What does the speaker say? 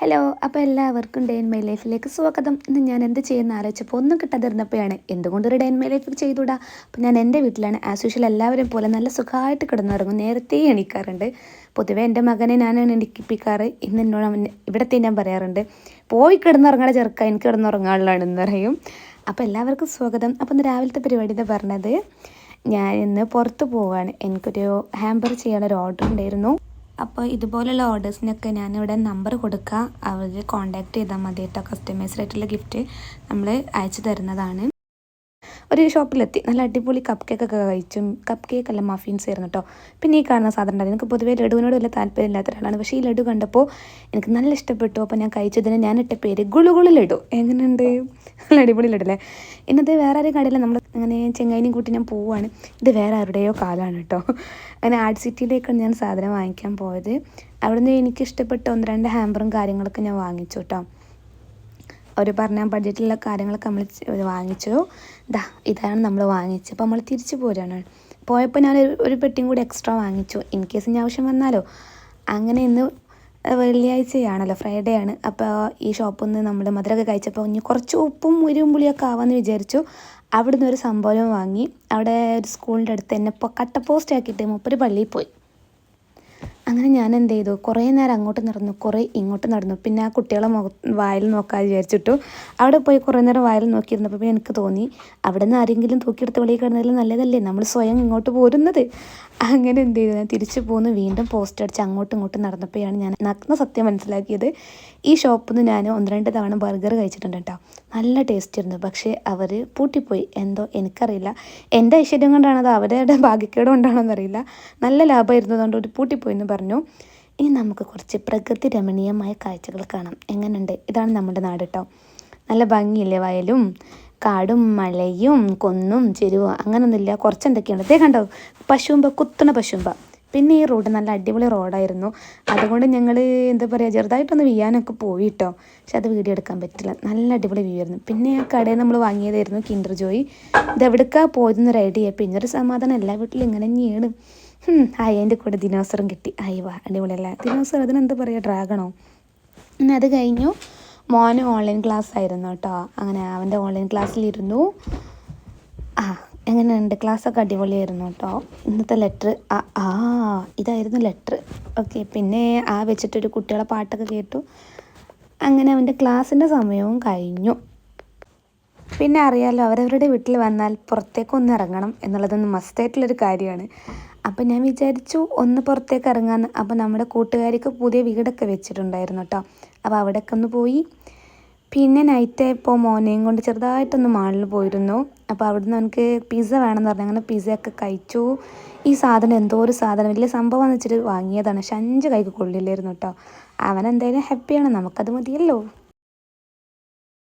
Hello, അപ്പോൾ എല്ലാവർക്കും day in my ലൈഫിലേക്ക് സ്വാഗതം. ഇന്ന് ഞാൻ എന്ത് ചെയ്യുന്ന ആലോചിച്ചപ്പോൾ ഒന്നും കിട്ടാതിരുന്നപ്പോഴാണ് എന്തുകൊണ്ടൊരു ഡേ ഇൻ മൈ ലൈഫ് ചെയ്തുകൂടാ. അപ്പോൾ ഞാൻ എൻ്റെ വീട്ടിലാണ് ആസ് യൂഷ്വൽ എല്ലാവരും പോലെ നല്ല സുഖമായിട്ട് കിടന്നുറങ്ങും, നേരത്തെ എണീക്കാറുണ്ട്. പൊതുവേ എൻ്റെ മകനെ ഞാനാണ് എണീപ്പിക്കാറ്. ഇന്ന് എന്നോട് ഇവിടത്തെ ഞാൻ പറയാറുണ്ട്, പോയി കിടന്നുറങ്ങാതെ ചെറുക്ക, എനിക്ക് കിടന്നുറങ്ങാനുള്ളതാണെന്ന് പറയും. അപ്പോൾ എല്ലാവർക്കും സ്വാഗതം. അപ്പോൾ ഇന്ന് രാവിലത്തെ പരിപാടി എന്ന് പറഞ്ഞത്, ഞാൻ ഇന്ന് പുറത്ത് പോവുകയാണ്. എനിക്കൊരു ഹാമ്പർ ചെയ്യാനൊരു ഓർഡർ ഉണ്ടായിരുന്നു. അപ്പോൾ ഇതുപോലുള്ള ഓർഡേഴ്സിനൊക്കെ ഞാനിവിടെ നമ്പർ കൊടുക്കുക, അവർ കോൺടാക്റ്റ് ചെയ്താൽ മതി കേട്ടോ. കസ്റ്റമൈസ്ഡ് ആയിട്ടുള്ള ഗിഫ്റ്റ് നമ്മൾ അയച്ചു തരുന്നതാണ്. ഒരു ഷോപ്പിലെത്തി, നല്ല അടിപൊളി കപ്പ് കേക്കൊക്കെ കഴിച്ചും. കപ്പ് കേക്ക് അല്ല, മഫിൻസ് ആയിരുന്നു കേട്ടോ. പിന്നെ ഈ കാണുന്ന സാധനം ഉണ്ടായിരുന്നു. എനിക്ക് പൊതുവേ ലഡുവിനോട് വലിയ താല്പര്യമില്ലാത്ത ഒരാളാണ്, പക്ഷേ ഈ ലഡു കണ്ടപ്പോൾ എനിക്ക് നല്ല ഇഷ്ടപ്പെട്ടു. അപ്പോൾ ഞാൻ കഴിച്ചതിന് ഞാനിട്ട പേര് ഗുളുഗുളു ലഡു. എങ്ങനെയുണ്ട്? നല്ല അടിപൊളി ലഡു അല്ലേ? ഇന്നത് വേറെ ആരും കടയില്ല, നമ്മൾ അങ്ങനെ ചെങ്ങായിനെയും കൂട്ടി ഞാൻ പോവുകയാണ്. ഇത് വേറെ ആരുടെയോ കാലാണ് കേട്ടോ. അങ്ങനെ ആർട്ട് സിറ്റിയിലേക്കാണ് ഞാൻ സാധനം വാങ്ങിക്കാൻ പോയത്. അവിടുന്ന് എനിക്ക് ഇഷ്ടപ്പെട്ട 1-2 ഹാമ്പറും കാര്യങ്ങളൊക്കെ ഞാൻ വാങ്ങിച്ചു കേട്ടോ. അവർ പറഞ്ഞ ബഡ്ജറ്റിലുള്ള കാര്യങ്ങളൊക്കെ നമ്മൾ വാങ്ങിച്ചു. ഇതാണ് നമ്മൾ വാങ്ങിച്ചത്. അപ്പോൾ നമ്മൾ തിരിച്ചു പോരാണ്. പോയപ്പോൾ ഞാൻ ഒരു പെട്ടിയും കൂടി എക്സ്ട്രാ വാങ്ങിച്ചു, ഇൻ കേസ് ഇനി ആവശ്യം വന്നാലോ. അങ്ങനെ ഇന്ന് വെള്ളിയാഴ്ചയാണല്ലോ, ഫ്രൈഡേ ആണ്. അപ്പോൾ ഈ ഷോപ്പിൽ നിന്ന് നമ്മൾ മധുരമൊക്കെ കഴിച്ചപ്പോൾ ഇനി കുറച്ച് ഉപ്പും മുരിയും പുളിയൊക്കെ ആവാമെന്ന് വിചാരിച്ചു. അവിടുന്ന് ഒരു സംഭവം വാങ്ങി. അവിടെ ഒരു സ്കൂളിൻ്റെ അടുത്ത് തന്നെ ഇപ്പോൾ കട്ട പോസ്റ്റ് ആക്കിയിട്ട് മൂപ്പര് പള്ളിയിൽ പോയി. അങ്ങനെ ഞാൻ എന്ത് ചെയ്തു, കുറേ നേരം അങ്ങോട്ട് നടന്നു, കുറേ ഇങ്ങോട്ട് നടന്നു. പിന്നെ ആ കുട്ടികളെ വായിൽ നോക്കാൻ വിചാരിച്ചിട്ടു അവിടെ പോയി കുറേ നേരം വായിൽ നോക്കിയിരുന്നപ്പോൾ പിന്നെ എനിക്ക് തോന്നി, അവിടെ നിന്ന് ആരെങ്കിലും തൂക്കിയെടുത്ത് വെളിയിൽ കിടന്നതിൽ നല്ലതല്ലേ നമ്മൾ സ്വയം ഇങ്ങോട്ട് പോരുന്നത്. അങ്ങനെ എന്ത് ചെയ്തു, ഞാൻ തിരിച്ചു പോന്ന് വീണ്ടും പോസ്റ്റ് അടിച്ച് അങ്ങോട്ടും ഇങ്ങോട്ടും നടന്നപ്പോഴാണ് ഞാൻ നഗ്ന സത്യം മനസ്സിലാക്കിയത്. ഈ ഷോപ്പിൽ നിന്ന് ഞാൻ 1-2 തവണ ബർഗർ കഴിച്ചിട്ടുണ്ട് കേട്ടോ. നല്ല ടേസ്റ്റ് ആയിരുന്നു. പക്ഷേ അവർ പൂട്ടിപ്പോയി, എന്തോ എനിക്കറിയില്ല. എൻ്റെ ഐശ്വര്യം കൊണ്ടാണോ അതോ അവരുടെ ഭാഗ്യക്കേട് കൊണ്ടാണോ എന്നറിയില്ല. നല്ല ലാഭമായിരുന്നു, അതുകൊണ്ട് ഒരു പൂട്ടിപ്പോയി എന്ന് പറഞ്ഞു. ഇനി നമുക്ക് കുറച്ച് പ്രകൃതി രമണീയമായ കാഴ്ചകൾ കാണാം. എങ്ങനെയുണ്ട്? ഇതാണ് നമ്മുടെ നാട് കേട്ടോ. നല്ല ഭംഗിയില്ലേ, വയലും കാടും മലയും കുന്നും ചെരുവും അങ്ങനൊന്നുമില്ല, കുറച്ച് എന്തൊക്കെയാണ്. ഇതേ കണ്ടോ, പശുമ്പ, കുത്തണ പശുമ്പ. പിന്നെ ഈ റോഡ് നല്ല അടിപൊളി റോഡായിരുന്നു. അതുകൊണ്ട് ഞങ്ങൾ എന്താ പറയുക, ചെറുതായിട്ടൊന്ന് വീയാനൊക്കെ പോയി കേട്ടോ. പക്ഷെ അത് വീഡിയോ എടുക്കാൻ പറ്റില്ല, നല്ല അടിപൊളി വ്യൂ ആയിരുന്നു. പിന്നെ ആ കടയിൽ നമ്മൾ വാങ്ങിയതായിരുന്നു കിൻഡർ ജോയ്. ഇതെവിടേക്കാണ് പോയതെന്നൊരു ഐഡിയ. പിന്നെ ഒരു സമാധാനം, എല്ലാ വീട്ടിലും ഇങ്ങനെ തന്നെയാണ്. അതിൻ്റെ കൂടെ ദിനോസറും കിട്ടി. വാ, അടിപൊളിയല്ല ദിനോസർ, അതിനെന്താ പറയുക, ഡ്രാഗണോ. പിന്നെ അത് കഴിഞ്ഞു. മോന് ഓൺലൈൻ ക്ലാസ് ആയിരുന്നു കേട്ടോ. അങ്ങനെ അവൻ്റെ ഓൺലൈൻ ക്ലാസ്സിലിരുന്നു. എങ്ങനെയുണ്ട്? ക്ലാസ്സൊക്കെ അടിപൊളിയായിരുന്നു കേട്ടോ. ഇന്നത്തെ ലെറ്റർ ഇതായിരുന്നു ലെറ്റർ. ഓക്കെ, പിന്നെ വെച്ചിട്ടൊരു കുട്ടികളെ പാട്ടൊക്കെ കേട്ടു. അങ്ങനെ അവൻ്റെ ക്ലാസ്സിൻ്റെ സമയവും കഴിഞ്ഞു. പിന്നെ അറിയാമല്ലോ, അവരവരുടെ വീട്ടിൽ വന്നാൽ പുറത്തേക്കൊന്ന് ഇറങ്ങണം എന്നുള്ളതൊന്ന് മസ്റ്റായിട്ടുള്ളൊരു കാര്യമാണ്. അപ്പം ഞാൻ വിചാരിച്ചു ഒന്ന് പുറത്തേക്ക് ഇറങ്ങാമെന്ന്. അപ്പോൾ നമ്മുടെ കൂട്ടുകാർക്ക് പുതിയ വീടൊക്കെ വെച്ചിട്ടുണ്ടായിരുന്നു കേട്ടോ. അപ്പോൾ അവിടെയൊക്കെ ഒന്ന് പോയി. പിന്നെ നൈറ്റായപ്പോൾ മോനെയും കൊണ്ട് ചെറുതായിട്ടൊന്ന് മാളിൽ പോയിരുന്നു. അപ്പോൾ അവിടുന്ന് നമുക്ക് പിസ്സ വേണമെന്ന് പറഞ്ഞു. അങ്ങനെ പിസ്സയൊക്കെ കഴിച്ചു. ഈ സാധനം എന്തോ ഒരു സാധനം, വലിയ സംഭവമാണെന്ന് വെച്ചിട്ട് വാങ്ങിയതാണ്. പക്ഷെ 5 കൈക്ക് കൊള്ളില്ലായിരുന്നു കേട്ടോ. അവനെന്തായാലും ഹാപ്പിയാണ്, നമുക്കത് മതിയല്ലോ.